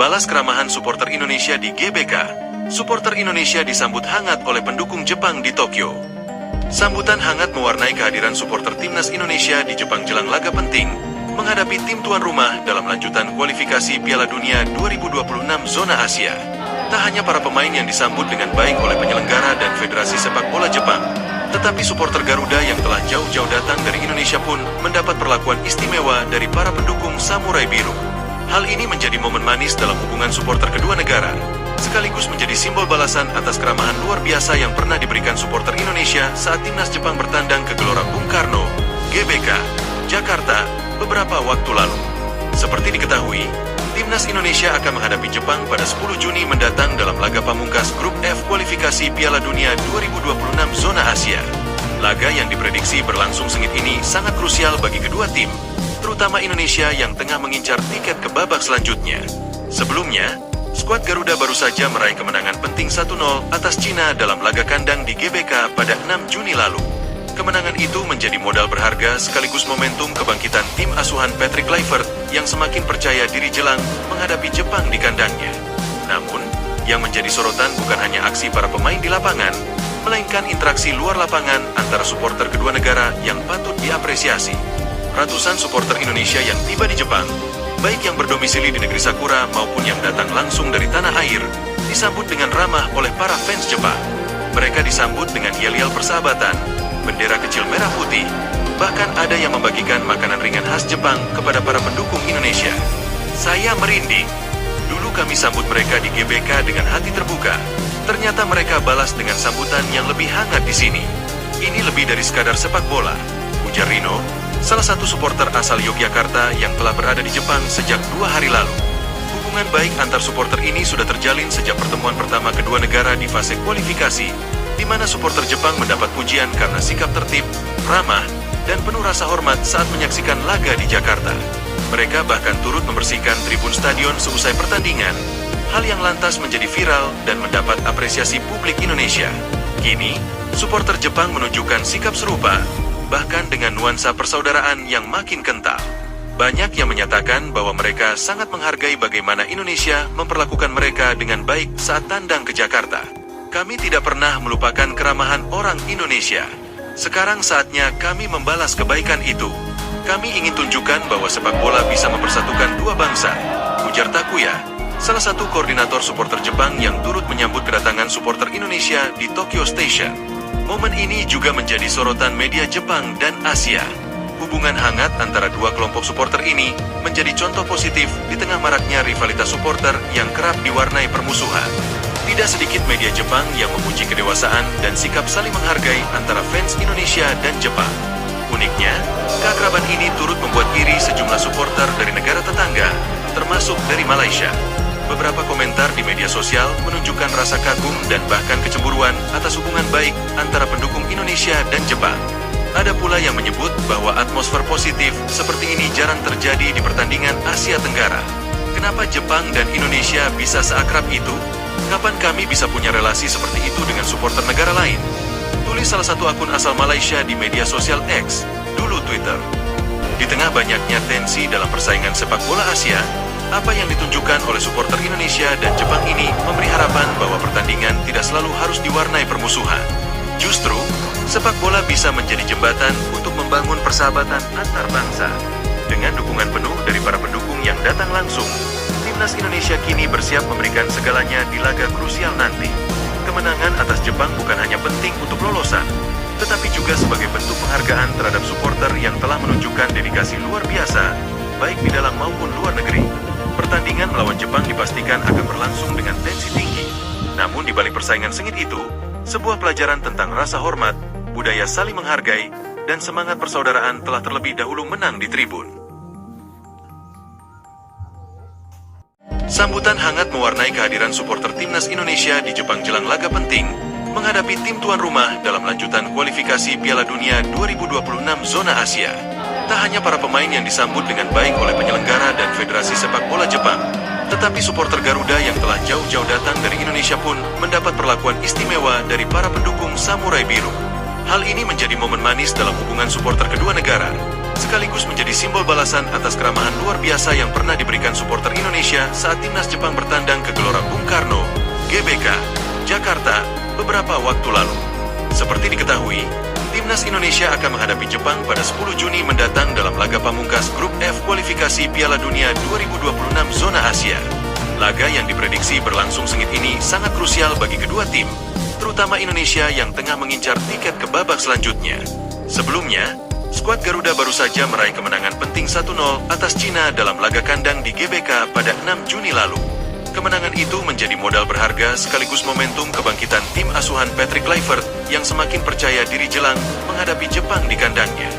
Balas keramahan supporter Indonesia di GBK. Supporter Indonesia disambut hangat oleh pendukung Jepang di Tokyo. Sambutan hangat mewarnai kehadiran supporter timnas Indonesia di Jepang jelang laga penting menghadapi tim tuan rumah dalam lanjutan kualifikasi Piala Dunia 2026 zona Asia. Tak hanya para pemain yang disambut dengan baik oleh penyelenggara dan Federasi Sepak Bola Jepang, tetapi supporter Garuda yang telah jauh-jauh datang dari Indonesia pun mendapat perlakuan istimewa dari para pendukung Samurai Biru. Hal ini menjadi momen manis dalam hubungan supporter kedua negara, sekaligus menjadi simbol balasan atas keramahan luar biasa yang pernah diberikan supporter Indonesia saat timnas Jepang bertandang ke Gelora Bung Karno, GBK, Jakarta, beberapa waktu lalu. Seperti diketahui, timnas Indonesia akan menghadapi Jepang pada 10 Juni mendatang dalam laga pamungkas Grup F kualifikasi Piala Dunia 2026 zona Asia. Laga yang diprediksi berlangsung sengit ini sangat krusial bagi kedua tim, terutama Indonesia yang tengah mengincar tiket ke babak selanjutnya. Sebelumnya, skuad Garuda baru saja meraih kemenangan penting 1-0 atas Cina dalam laga kandang di GBK pada 6 Juni lalu. Kemenangan itu menjadi modal berharga sekaligus momentum kebangkitan tim asuhan Patrick Kluivert yang semakin percaya diri jelang menghadapi Jepang di kandangnya. Namun, yang menjadi sorotan bukan hanya aksi para pemain di lapangan, melainkan interaksi luar lapangan antara supporter kedua negara yang patut diapresiasi. Ratusan supporter Indonesia yang tiba di Jepang, baik yang berdomisili di negeri Sakura maupun yang datang langsung dari tanah air, disambut dengan ramah oleh para fans Jepang. Mereka disambut dengan yel-yel persahabatan, bendera kecil merah putih, bahkan ada yang membagikan makanan ringan khas Jepang kepada para pendukung Indonesia. Saya merinding. Dulu kami sambut mereka di GBK dengan hati terbuka. Ternyata mereka balas dengan sambutan yang lebih hangat di sini. Ini lebih dari sekadar sepak bola, ujar Rino, salah satu supporter asal Yogyakarta yang telah berada di Jepang sejak 2 hari lalu. Hubungan baik antar supporter ini sudah terjalin sejak pertemuan pertama kedua negara di fase kualifikasi, di mana supporter Jepang mendapat pujian karena sikap tertib, ramah, dan penuh rasa hormat saat menyaksikan laga di Jakarta. Mereka bahkan turut membersihkan tribun stadion seusai pertandingan, hal yang lantas menjadi viral dan mendapat apresiasi publik Indonesia. Kini, supporter Jepang menunjukkan sikap serupa, bahkan dengan nuansa persaudaraan yang makin kental. Banyak yang menyatakan bahwa mereka sangat menghargai bagaimana Indonesia memperlakukan mereka dengan baik saat tandang ke Jakarta. Kami tidak pernah melupakan keramahan orang Indonesia. Sekarang saatnya kami membalas kebaikan itu. Kami ingin tunjukkan bahwa sepak bola bisa mempersatukan dua bangsa, ujar Takuya, salah satu koordinator supporter Jepang yang turut menyambut kedatangan supporter Indonesia di Tokyo Station. Momen ini juga menjadi sorotan media Jepang dan Asia. Hubungan hangat antara dua kelompok supporter ini menjadi contoh positif di tengah maraknya rivalitas supporter yang kerap diwarnai permusuhan. Tidak sedikit media Jepang yang memuji kedewasaan dan sikap saling menghargai antara fans Indonesia dan Jepang. Uniknya, keakraban ini turut membuat iri sejumlah supporter dari negara tetangga, termasuk dari Malaysia. Beberapa komentar di media sosial menunjukkan rasa kagum dan bahkan kecemburuan atas hubungan baik antara pendukung Indonesia dan Jepang. Ada pula yang menyebut bahwa atmosfer positif seperti ini jarang terjadi di pertandingan Asia Tenggara. Kenapa Jepang dan Indonesia bisa seakrab itu? Kapan kami bisa punya relasi seperti itu dengan supporter negara lain? Tulis salah satu akun asal Malaysia di media sosial X, dulu Twitter. Di tengah banyaknya tensi dalam persaingan sepak bola Asia, apa yang ditunjukkan oleh supporter Indonesia dan Jepang ini memberi harapan bahwa pertandingan tidak selalu harus diwarnai permusuhan. Justru, sepak bola bisa menjadi jembatan untuk membangun persahabatan antar bangsa. Dengan dukungan penuh dari para pendukung yang datang langsung, timnas Indonesia kini bersiap memberikan segalanya di laga krusial nanti. Kemenangan atas Jepang bukan hanya penting untuk lolosan, tetapi juga sebagai bentuk penghargaan terhadap supporter yang telah menunjukkan dedikasi luar biasa, baik di dalam maupun luar negeri. Pertandingan melawan Jepang dipastikan akan berlangsung dengan tensi tinggi. Namun di balik persaingan sengit itu, sebuah pelajaran tentang rasa hormat, budaya saling menghargai, dan semangat persaudaraan telah terlebih dahulu menang di tribun. Sambutan hangat mewarnai kehadiran supporter timnas Indonesia di Jepang jelang laga penting menghadapi tim tuan rumah dalam lanjutan kualifikasi Piala Dunia 2026 zona Asia. Tak hanya para pemain yang disambut dengan baik oleh penyelenggara dan Federasi Sepak Bola Jepang, tetapi supporter Garuda yang telah jauh-jauh datang dari Indonesia pun mendapat perlakuan istimewa dari para pendukung Samurai Biru. Hal ini menjadi momen manis dalam hubungan supporter kedua negara, sekaligus menjadi simbol balasan atas keramahan luar biasa yang pernah diberikan supporter Indonesia saat timnas Jepang bertandang ke Gelora Bung Karno, GBK, Jakarta, beberapa waktu lalu. Seperti diketahui, timnas Indonesia akan menghadapi Jepang pada 10 Juni mendatang dalam laga pamungkas Grup F kualifikasi Piala Dunia 2026 zona Asia. Laga yang diprediksi berlangsung sengit ini sangat krusial bagi kedua tim, terutama Indonesia yang tengah mengincar tiket ke babak selanjutnya. Sebelumnya, skuad Garuda baru saja meraih kemenangan penting 1-0 atas Cina dalam laga kandang di GBK pada 6 Juni lalu. Kemenangan itu menjadi modal berharga sekaligus momentum kebangkitan tim asuhan Patrick Kluivert yang semakin percaya diri jelang menghadapi Jepang di kandangnya.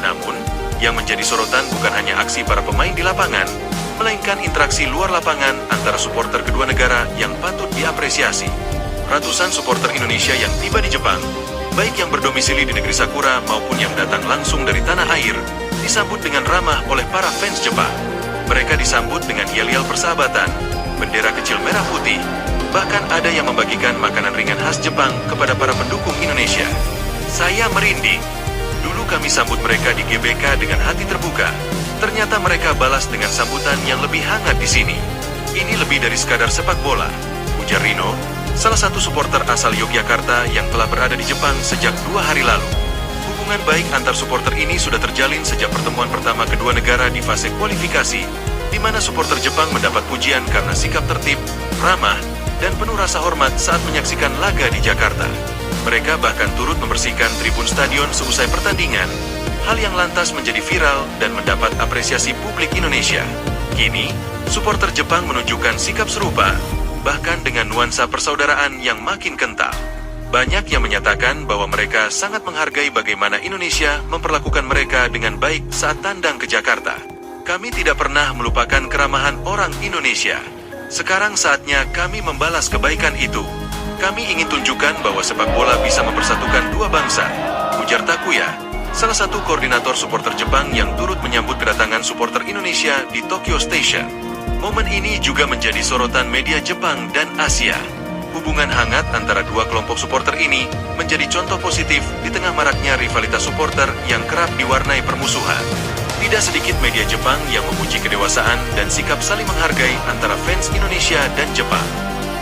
Namun, yang menjadi sorotan bukan hanya aksi para pemain di lapangan, melainkan interaksi luar lapangan antara supporter kedua negara yang patut diapresiasi. Ratusan supporter Indonesia yang tiba di Jepang, baik yang berdomisili di negeri Sakura maupun yang datang langsung dari tanah air, disambut dengan ramah oleh para fans Jepang. Mereka disambut dengan yel-yel persahabatan, bendera kecil merah putih, bahkan ada yang membagikan makanan ringan khas Jepang kepada para pendukung Indonesia. Saya merinding. Dulu kami sambut mereka di GBK dengan hati terbuka. Ternyata mereka balas dengan sambutan yang lebih hangat di sini. Ini lebih dari sekadar sepak bola, ujar Rino, salah satu supporter asal Yogyakarta yang telah berada di Jepang sejak 2 hari lalu. Hubungan baik antar supporter ini sudah terjalin sejak pertemuan pertama kedua negara di fase kualifikasi, di mana supporter Jepang mendapat pujian karena sikap tertib, ramah, dan penuh rasa hormat saat menyaksikan laga di Jakarta. Mereka bahkan turut membersihkan tribun stadion seusai pertandingan, hal yang lantas menjadi viral dan mendapat apresiasi publik Indonesia. Kini, supporter Jepang menunjukkan sikap serupa, bahkan dengan nuansa persaudaraan yang makin kental. Banyak yang menyatakan bahwa mereka sangat menghargai bagaimana Indonesia memperlakukan mereka dengan baik saat tandang ke Jakarta. Kami tidak pernah melupakan keramahan orang Indonesia. Sekarang saatnya kami membalas kebaikan itu. Kami ingin tunjukkan bahwa sepak bola bisa mempersatukan dua bangsa, ujar Takuya, salah satu koordinator supporter Jepang yang turut menyambut kedatangan supporter Indonesia di Tokyo Station. Momen ini juga menjadi sorotan media Jepang dan Asia. Hubungan hangat antara dua kelompok supporter ini menjadi contoh positif di tengah maraknya rivalitas supporter yang kerap diwarnai permusuhan. Tidak sedikit media Jepang yang memuji kedewasaan dan sikap saling menghargai antara fans Indonesia dan Jepang.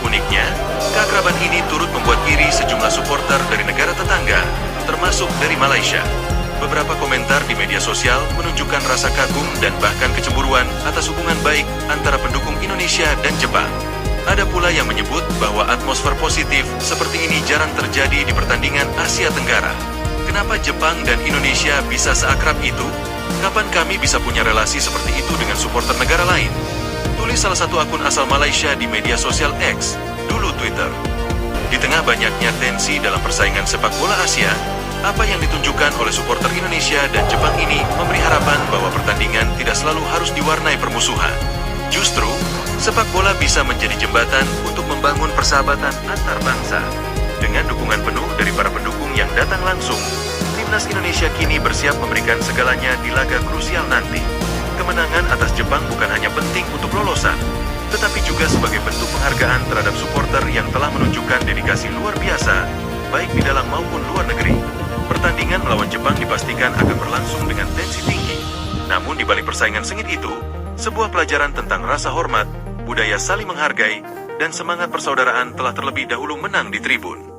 Uniknya, keakraban ini turut membuat iri sejumlah supporter dari negara tetangga, termasuk dari Malaysia. Beberapa komentar di media sosial menunjukkan rasa kagum dan bahkan kecemburuan atas hubungan baik antara pendukung Indonesia dan Jepang. Ada pula yang menyebut bahwa atmosfer positif seperti ini jarang terjadi di pertandingan Asia Tenggara. Kenapa Jepang dan Indonesia bisa seakrab itu? Kapan kami bisa punya relasi seperti itu dengan supporter negara lain? Tulis salah satu akun asal Malaysia di media sosial X, dulu Twitter. Di tengah banyaknya tensi dalam persaingan sepak bola Asia, apa yang ditunjukkan oleh supporter Indonesia dan Jepang ini memberi harapan bahwa pertandingan tidak selalu harus diwarnai permusuhan. Justru, sepak bola bisa menjadi jembatan untuk membangun persahabatan antar bangsa. Dengan dukungan penuh dari para pendukung yang datang langsung, timnas Indonesia kini bersiap memberikan segalanya di laga krusial nanti. Kemenangan atas Jepang bukan hanya penting untuk lolosan, tetapi juga sebagai bentuk penghargaan terhadap supporter yang telah menunjukkan dedikasi luar biasa, baik di dalam maupun luar negeri. Pertandingan melawan Jepang dipastikan akan berlangsung dengan tensi tinggi. Namun di balik persaingan sengit itu, sebuah pelajaran tentang rasa hormat, budaya saling menghargai, dan semangat persaudaraan telah terlebih dahulu menang di tribun.